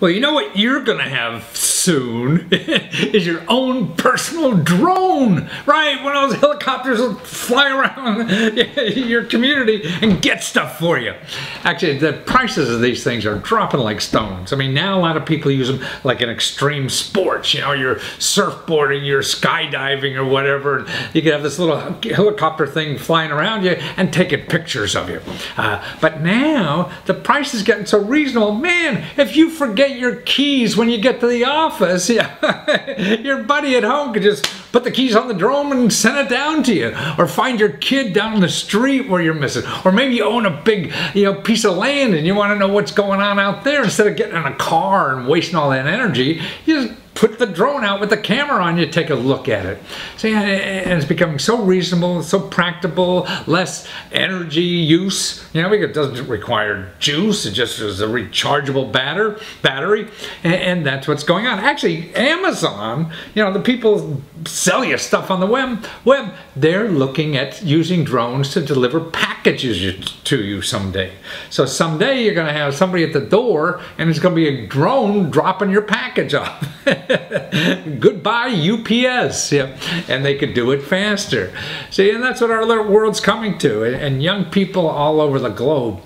Well, you know what you're going to have soon is your own personal drone, right? One of those helicopters will fly around your community and get stuff for you. Actually, the prices of these things are dropping like stones. I mean, now a lot of people use them like in extreme sports. You know, you're surfboarding, you're skydiving or whatever. You can have this little helicopter thing flying around you and taking pictures of you. But now the price is getting so reasonable. Man, if you forget your keys when you get to the office, your buddy at home could just put the keys on the drone and send it down to you. Or find your kid down the street where you're missing. Or maybe you own a big piece of land and you want to know what's going on out there. Instead of getting in a car and wasting all that energy, you just put the drone out with the camera on you, take a look at it. See, and it's becoming so reasonable, so practical, less energy use. You know, it doesn't require juice, it just is a rechargeable battery, and that's what's going on. Actually, Amazon, the people sell you stuff on the web, they're looking at using drones to deliver packages to you someday. So someday you're going to have somebody at the door, and it's going to be a drone dropping your package off. Goodbye UPS, and they could do it faster. See, and that's what our little world's coming to, and young people all over the globe,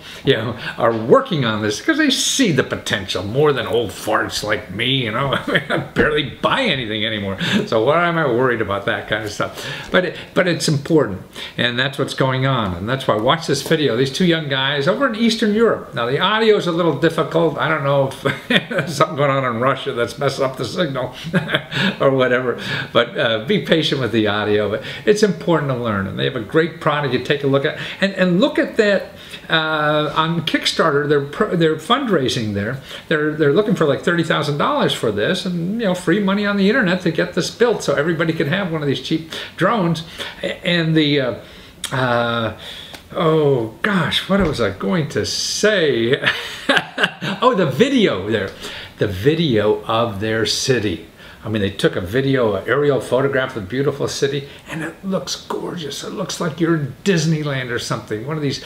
are working on this because they see the potential more than old farts like me. I barely buy anything anymore, so why am I worried about that kind of stuff? But it's important, and that's what's going on, and that's why watch this video. These two young guys over in Eastern Europe. Now the audio is a little difficult. I don't know if there's something going on in Russia that's messing up the signal or whatever, but be patient with the audio. But it's important to learn, and they have a great product you take a look at, and look at that on Kickstarter. They're fundraising there. They're looking for like $30,000 for this, and free money on the internet to get this built so everybody can have one of these cheap drones. And the oh gosh, what was I going to say? Oh, the video there. The video of their city. I mean, they took a video, an aerial photograph of the beautiful city, and it looks gorgeous. It looks like you're in Disneyland or something. One of these,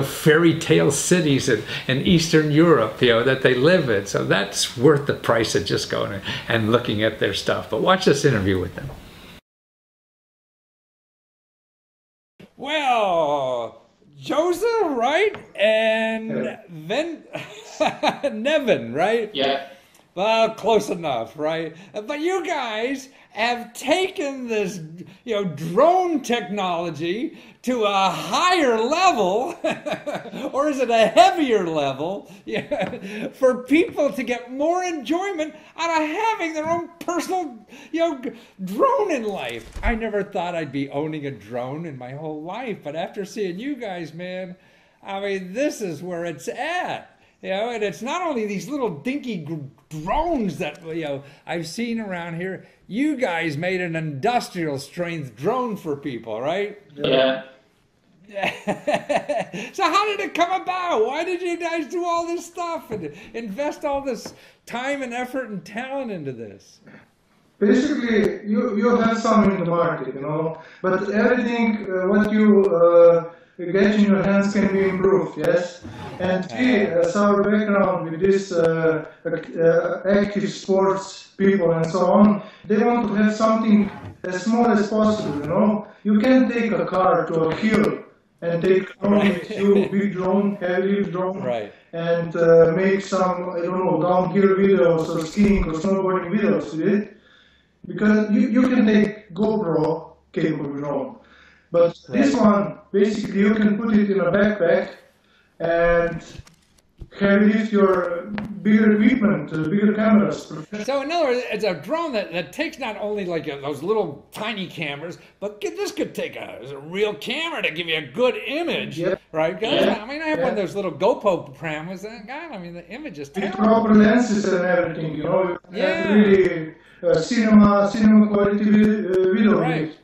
fairy tale cities in Eastern Europe, that they live in. So that's worth the price of just going and looking at their stuff. But watch this interview with them. Well, Joseph, right? And then Nevin, right? Yeah. Well, close enough, right? But you guys have taken this, drone technology to a higher level, or is it a heavier level, for people to get more enjoyment out of having their own personal, drone in life. I never thought I'd be owning a drone in my whole life, but after seeing you guys, man, I mean, this is where it's at. And it's not only these little dinky drones that, I've seen around here. You guys made an industrial strength drone for people, right? Yeah. So how did it come about? Why did you guys do all this stuff and invest all this time and effort and talent into this? Basically, you have some in the market, but everything what you get in your hands can be improved, yes? And we, as our background with this active sports people and so on, they want to have something as small as possible, You can take a car to a hill and take only a few big drone, heavy drone, and make some, I don't know, downhill videos or skiing or snowboarding videos with it. Because you can take GoPro capable drone. But this one, basically, you can put it in a backpack and carry lift your bigger equipment, bigger cameras. So in other words, it's a drone that takes not only like those little tiny cameras, but this could take a real camera to give you a good image, right? Yeah. I mean, I have one of those little GoPro cameras, and God, I mean, the image is terrible. With proper lenses and everything, you have really cinema quality video. Right.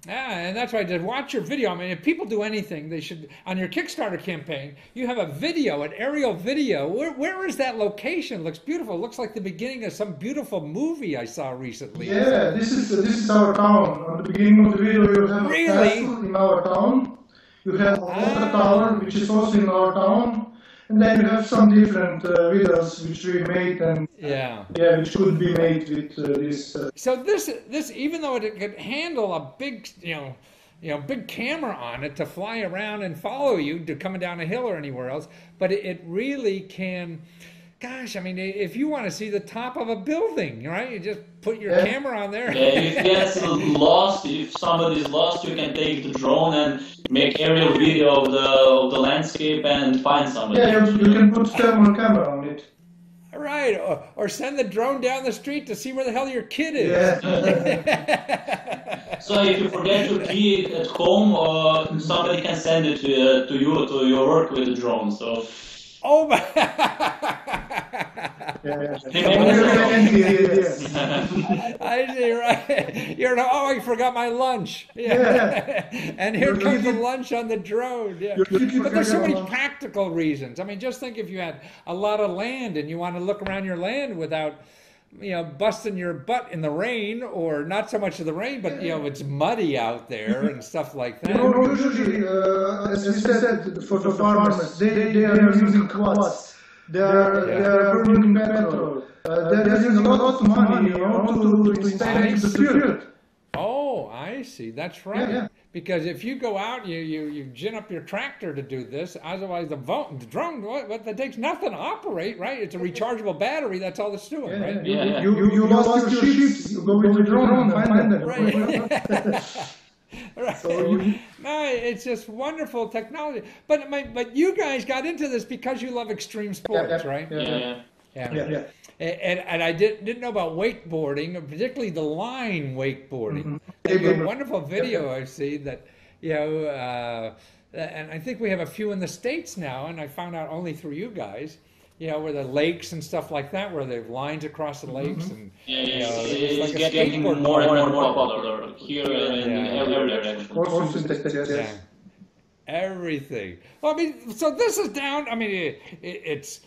Yeah, and that's why to watch your video, I mean, if people do anything, they should, on your Kickstarter campaign, you have a video, an aerial video. Where is that location? It looks beautiful. It looks like the beginning of some beautiful movie I saw recently. Yeah, this is our town. On the beginning of the video, you have a castle in our town. You have a water tower, which is also in our town. And then you have some different videos which we made, and which could be made with this. So this, even though it could handle a big, big camera on it to fly around and follow you to coming down a hill or anywhere else, but it really can. Gosh, I mean, if you want to see the top of a building, right? You just put your camera on there. Yeah, if it gets lost, if somebody's lost, you can take the drone and make aerial video of the landscape and find somebody. Yeah, you can put thermal camera on it. Right, or send the drone down the street to see where the hell your kid is. Yeah. So if you forget your key at home, somebody can send it to you to your work with the drone. So. Oh my! I see, right? I forgot my lunch. Yeah. And here comes the lunch on the drone. Yeah. But there's so many practical reasons. I mean, just think if you had a lot of land and you want to look around your land without, busting your butt in the rain, or not so much of the rain, but it's muddy out there and stuff like that. Usually, as you said, for the farmers, they are using quads. They are burning petrol. They're using a lot of money, to install the field. Oh, I see. That's right. Yeah. Because if you go out, you gin up your tractor to do this. Otherwise, the drone, that takes nothing to operate, right? It's a rechargeable battery. That's all it's doing, right? Yeah. You lost your sheep. You go with the drone and find them. Right. Right. No, it's just wonderful technology. But you guys got into this because you love extreme sports, right? Yeah. And I didn't know about wakeboarding, particularly the line wakeboarding. There's a wonderful video I've seen that, and I think we have a few in the States now, and I found out only through you guys, where the lakes and stuff like that, where they have lines across the lakes. And it's like like getting more and more popular here and every direction. Everything. Well, I mean, so this is down. I mean, it's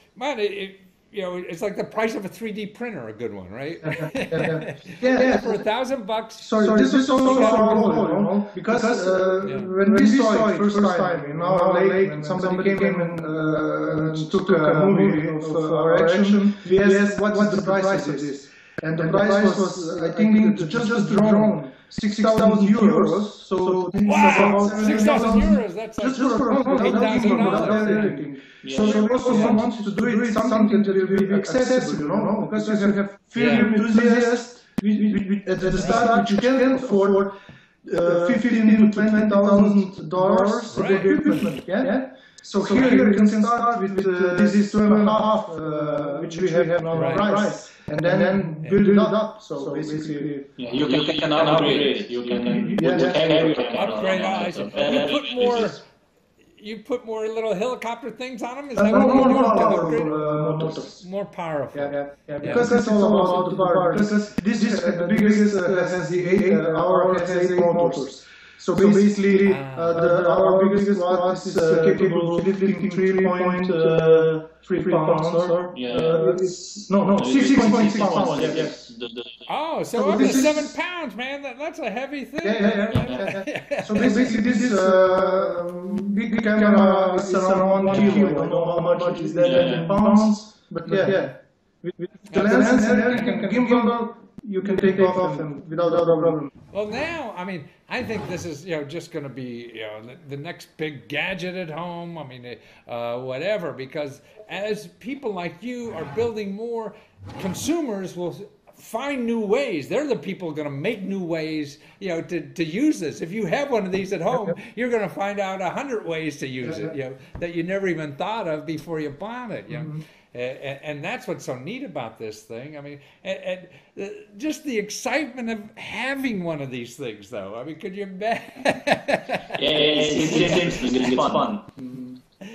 like the price of a 3D printer, a good one, right? Yeah. For $1,000. So this is also our goal, because when we saw it first time in our lake, when somebody came and took a movie of our action, we asked what's the price of this, and the price was, I think, just the drone, 6,000 euros. So wow, 6,000 euros. That's just for a drone, $8,000. So we also want to do it something that will be accessible, because you have film enthusiasts at the start which can afford $15,000 to $20,000 for the equipment. Yeah. So here you can start with this 2.5, which we have now price, and then build it up. So basically, you can upgrade it. You can upgrade. You put more little helicopter things on them? Is that what you're doing? More powerful. Yeah. Because it's all about the power. Because this is the biggest our has 8 motors. So basically, our biggest watt is capable of lifting 3.3 pounds. Or, no, 6.6 pounds. Yes. Oh, so up to 7 pounds, man. That's a heavy thing. Yeah. So basically, this big camera is around 1 kilo. I don't know how much is that in pounds, but with the lens and everything, and gimbal, you can take off and without a problem. Well, now, I mean, I think this is, just going to be, the next big gadget at home. I mean, whatever, because as people like you are building more, consumers will find new ways. They're the people going to make new ways, to use this. If you have one of these at home, you're going to find out 100 ways to use it, that you never even thought of before you bought it. And that's what's so neat about this thing. I mean, and just the excitement of having one of these things, though. I mean, could you imagine? It's interesting. It's fun.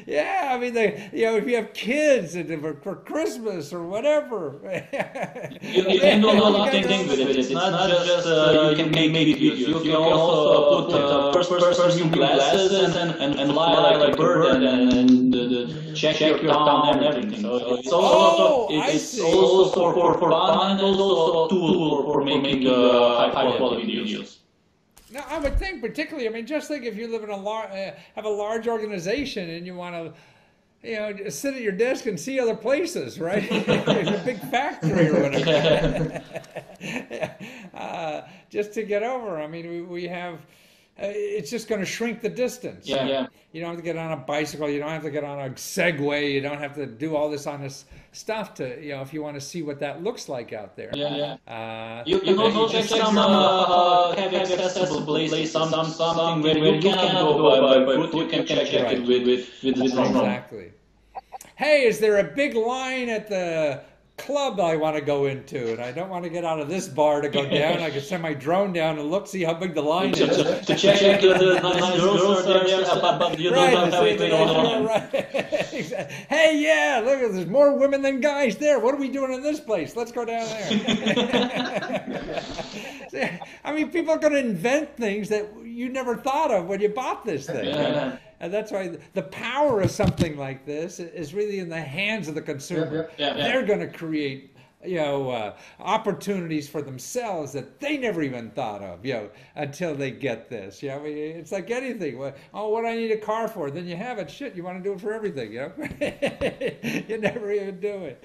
Yeah, I mean, if you have kids for Christmas or whatever. You can do a lot of things with it. It's not just you can make videos. You can also put first-person glasses and fly like a bird and check your town and everything. So it's also for fun and also a tool for making high-quality videos. Now, I would think particularly, I mean, just think if you live in have a large organization and you want to, you know, just sit at your desk and see other places, right? In a big factory or whatever. Just to get over. I mean, we have. It's just going to shrink the distance. Yeah. You don't have to get on a bicycle. You don't have to get on a Segway. You don't have to do all this on this stuff to, you know, if you want to see what that looks like out there. You can also check some have accessible places, something where you can go by foot. You can check it with the drone. Exactly. Hey, is there a big line at the club I want to go into, and I don't want to get out of this bar to go down? I can send my drone down and look, see how big the line is. To check the nice girls are there, but you don't have anything on. Right. Hey, yeah, look, there's more women than guys there. What are we doing in this place? Let's go down there. I mean, people are going to invent things that you never thought of when you bought this thing. Yeah. And that's why the power of something like this is really in the hands of the consumer. They're going to create, you know, opportunities for themselves that they never even thought of, you know, until they get this. You know, I mean, it's like anything. Oh, what do I need a car for? Then you have it. Shit, you want to do it for everything, you know? You never even do it.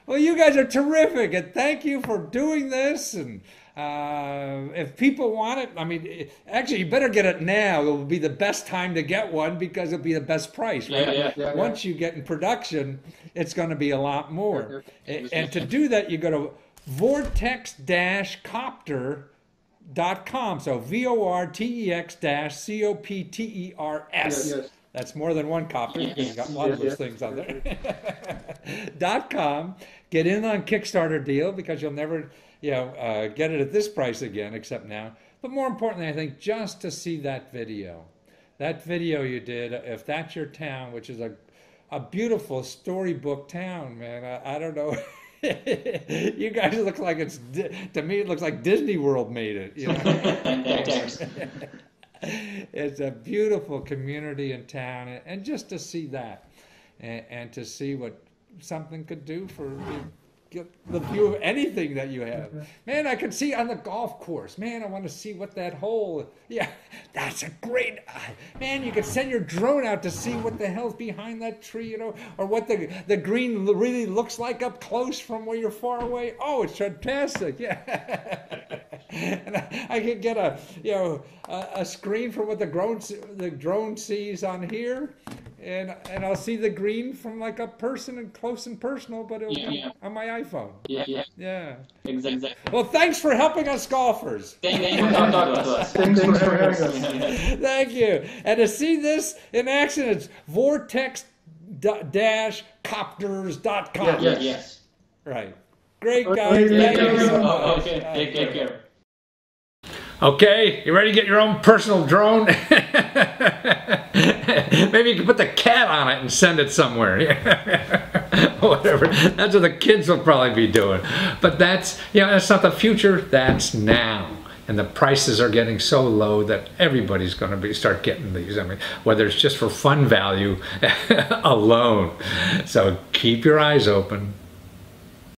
Well, you guys are terrific, and thank you for doing this. And if people want it, I mean, actually, you better get it now. It will be the best time to get one because it'll be the best price, right? Once you get in production, it's going to be a lot more. And to do that, you go to vortex-copter.com. So VORTEX-COPTERS. That's more than one copter. You've got a lot of those things on there. .com. Get in on Kickstarter deal because you'll never, you know, get it at this price again, except now. But more importantly, I think just to see that video you did, if that's your town, which is a beautiful storybook town, man. I don't know. You guys look like to me, it looks like Disney World made it. You know? It's a beautiful community in town, and just to see that, and to see what something could do for the view of anything that you have. Man, I can see on the golf course. Man, I want to see what that hole. Yeah, that's a great. Man, you could send your drone out to see what the hell's behind that tree, you know, or what the green really looks like up close from where you're far away. Oh, it's fantastic. Yeah. And I could get a screen from what the drone sees on here, and I'll see the green from like up person and close and personal, but it'll be on my iPhone. Yeah. Exactly. Well, thanks for helping us golfers. Thank you for talking to us. Thanks for having us. Thank you. And to see this in action, it's vortex-copters.com. Yes. Right. Great, guys. Thank you so much. Okay. Take care. Okay, you ready to get your own personal drone? Maybe you can put the cat on it and send it somewhere. Whatever. That's what the kids will probably be doing. But that's, you know, that's not the future. That's now. And the prices are getting so low that everybody's going to start getting these. I mean, whether it's just for fun value alone. So keep your eyes open.